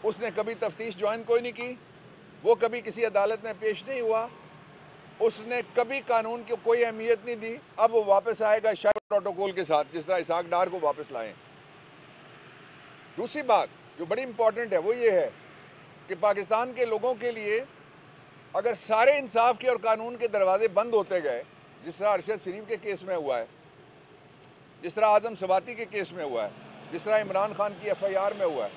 उसने कभी तफ्तीश ज्वाइन कोई नहीं की, वो कभी किसी अदालत में पेश नहीं हुआ, उसने कभी कानून की कोई अहमियत नहीं दी। अब वो वापस आएगा शायद प्रोटोकॉल के साथ, जिस तरह इसहाक डार को वापस लाएं। दूसरी बात जो बड़ी इंपॉर्टेंट है वो ये है कि पाकिस्तान के लोगों के लिए अगर सारे इंसाफ के और कानून के दरवाजे बंद होते गए, जिस तरह अरशद शरीफ के केस में हुआ है, जिस तरह आजम सवाती के केस में हुआ है, जिस तरह इमरान खान की FIR में हुआ है,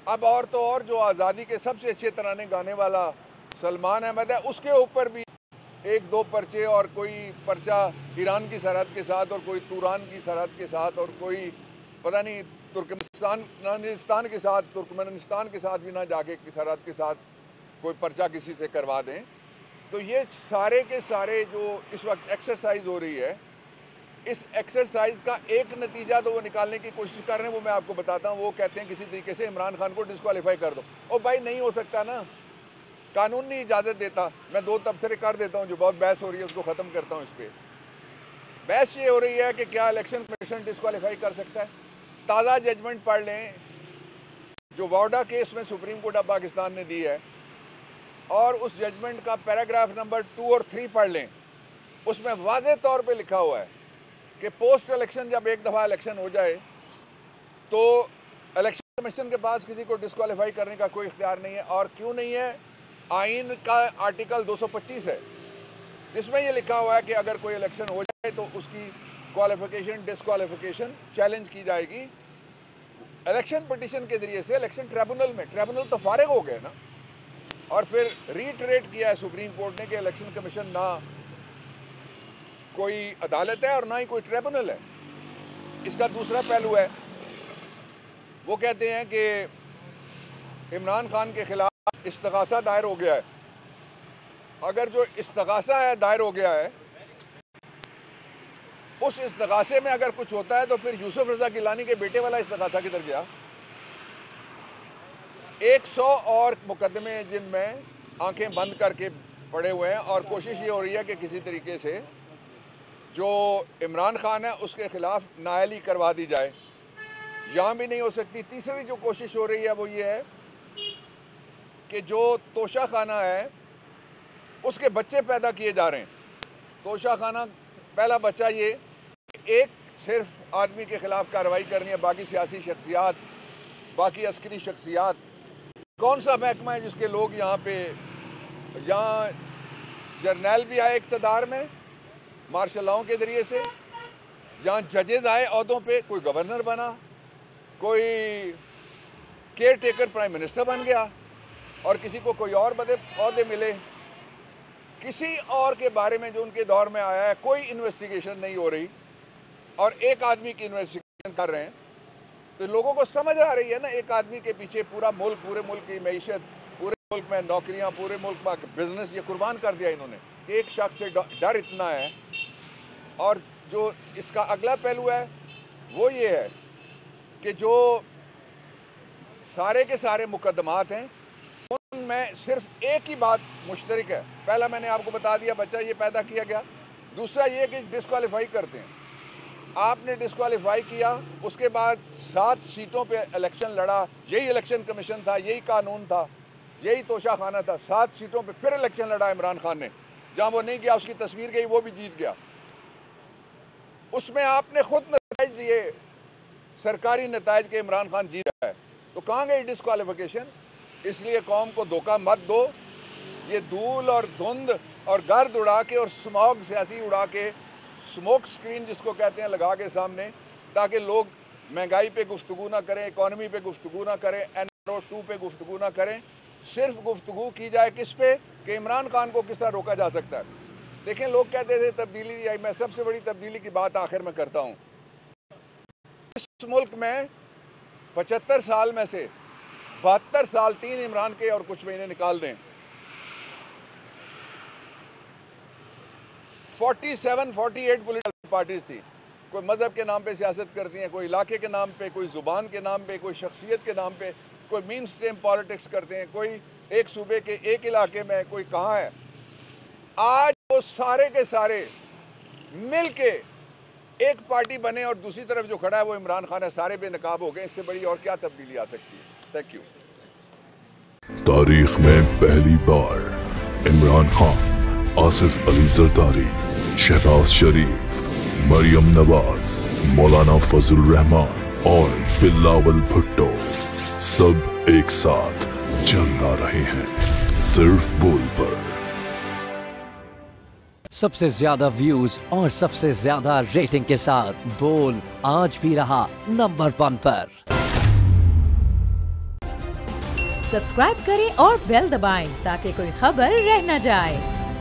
अब और तो और जो आज़ादी के सबसे अच्छे तराने गाने वाला सलमान अहमद है, उसके ऊपर भी 1-2 पर्चे और कोई पर्चा ईरान की सरहद के साथ और कोई तुरान की सरहद के साथ और कोई पता नहीं तुर्कमेनिस्तान के साथ, तुर्कमेनिस्तान के साथ भी ना जाके सरहद के साथ कोई पर्चा किसी से करवा दें। तो ये सारे के सारे जो इस वक्त एक्सरसाइज हो रही है, इस एक्सरसाइज का एक नतीजा तो वो निकालने की कोशिश कर रहे हैं, वो मैं आपको बताता हूँ। वो कहते हैं किसी तरीके से इमरान खान को डिस्क्वालीफाई कर दो। ओ भाई, नहीं हो सकता ना, कानून नहीं इजाज़त देता। मैं 2 तबसरे कर देता हूँ, जो बहुत बहस हो रही है उसको ख़त्म करता हूँ। इस पर बहस ये हो रही है कि क्या इलेक्शन कमीशन डिस्क्वालीफाई कर सकता है। ताज़ा जजमेंट पढ़ लें जो वाडा केस में सुप्रीम कोर्ट ऑफ पाकिस्तान ने दी है, और उस जजमेंट का पैराग्राफ नंबर 2 और 3 पढ़ लें। उसमें वाज़ेह तौर पे लिखा हुआ है कि पोस्ट इलेक्शन जब एक दफ़ा इलेक्शन हो जाए तो इलेक्शन कमीशन के पास किसी को डिस्क्वालीफाई करने का कोई इख्तियार नहीं है। और क्यों नहीं है? आइन का आर्टिकल 225 है, जिसमें ये लिखा हुआ है कि अगर कोई इलेक्शन हो जाए तो उसकी क्वालिफिकेशन डिस्क्वालिफिकेशन चैलेंज की जाएगी इलेक्शन पिटीशन के जरिए से इलेक्शन ट्रिब्यूनल में। ट्रिब्यूनल तो फारिग हो गए ना। और फिर रीइटरेट किया है सुप्रीम कोर्ट ने कि इलेक्शन कमीशन ना कोई अदालत है और ना ही कोई ट्रिब्यूनल है। इसका दूसरा पहलू है, वो कहते हैं कि इमरान खान के खिलाफ इस्तगासा दायर हो गया है। अगर जो इस्तगासा है दायर हो गया है, उस इस्तगासे में अगर कुछ होता है तो फिर यूसुफ रजा गिलानी के बेटे वाला इस्तगासा किधर गया? 100 और मुकदमे जिनमें आंखें बंद करके पड़े हुए हैं, और कोशिश ये हो रही है कि किसी तरीके से जो इमरान खान है उसके खिलाफ नाअहली करवा दी जाए। यहाँ भी नहीं हो सकती। तीसरी जो कोशिश हो रही है वो ये है कि जो तोशा खाना है उसके बच्चे पैदा किए जा रहे हैं। तोशा खाना पहला बच्चा ये एक सिर्फ आदमी के खिलाफ कार्रवाई करनी है, बाकी सियासी शख्सियात, बाकी अस्करी शख्सियात। कौन सा महकमा है जिसके लोग यहाँ जर्नैल भी आए इक़्तिदार में मार्शल लॉ के ज़रिए से, जहाँ जजेस आए अहदों पे, कोई गवर्नर बना, कोई केयर टेकर प्राइम मिनिस्टर बन गया, और किसी को कोई और बड़े अहदे मिले। किसी और के बारे में जो उनके दौर में आया है कोई इन्वेस्टिगेशन नहीं हो रही, और एक आदमी की इन्वेस्टिगेशन कर रहे हैं। तो लोगों को समझ आ रही है ना, एक आदमी के पीछे पूरा मुल्क, पूरे मुल्क की मईशत, पूरे मुल्क में नौकरियां, पूरे मुल्क में बिजनेस ये कुर्बान कर दिया इन्होंने। एक शख्स से डर इतना है। और जो इसका अगला पहलू है वो ये है कि जो सारे के सारे मुकदमात हैं उनमें सिर्फ एक ही बात मुश्तरक है। पहला मैंने आपको बता दिया, बच्चा ये पैदा किया गया। दूसरा ये कि डिस्क्वालीफाई करते हैं। आपने डिस्क्वालीफाई किया, उसके बाद 7 सीटों पे इलेक्शन लड़ा। यही इलेक्शन कमीशन था, यही कानून था, यही तोशा खाना था। 7 सीटों पे फिर इलेक्शन लड़ा इमरान खान ने। जहां वो नहीं गया उसकी तस्वीर गई, वो भी जीत गया। उसमें आपने खुद नताइज दिए, सरकारी नताइज के इमरान खान जीत रहा है, तो कहाँ गई डिस्क्वालिफिकेशन? इसलिए कौम को धोखा मत दो। ये धूल और धुंध और गर्द उड़ा के और स्मॉग सियासी उड़ा के, स्मोक स्क्रीन जिसको कहते हैं, लगा के सामने, ताकि लोग महंगाई पे गुफ्तगू ना करें, इकॉनमी पे गुफ्तगू ना करें, NR2 पे गुफ्तगू ना करें। सिर्फ गुफ्तगू की जाए किस पे? कि इमरान खान को किस तरह रोका जा सकता है। देखें, लोग कहते थे तब्दीली आई। मैं सबसे बड़ी तब्दीली की बात आखिर में करता हूँ। इस मुल्क में 75 साल में से 72 साल 3 इमरान के और कुछ महीने निकाल दें, 47-48 पॉलिटिकल पार्टीज थी। कोई मजहब के नाम पे सियासत करती हैं, कोई इलाके के नाम पे, कोई जुबान के नाम पे, कोई शख्सियत के नाम पे, कोई मेन स्ट्रीम पॉलिटिक्स करते हैं, कोई एक सूबे के एक इलाके में, कोई कहाँ है। आज वो सारे के सारे मिल के एक पार्टी बने, और दूसरी तरफ जो खड़ा है वो इमरान खान है। सारे बेनकाब हो गए। इससे बड़ी और क्या तब्दीली आ सकती है? Thank you. तारीख में पहली बार इमरान खान, आसिफ अली जरदारी, शहबाज शरीफ, मरियम नवाज, मौलाना फजल रहमान और बिलावल भुट्टो सब एक साथ चल रहे हैं सिर्फ बोल पर। सबसे ज्यादा व्यूज और सबसे ज्यादा रेटिंग के साथ बोल आज भी रहा नंबर 1 पर। सब्सक्राइब करें और बेल दबाएं ताकि कोई खबर रह न जाए।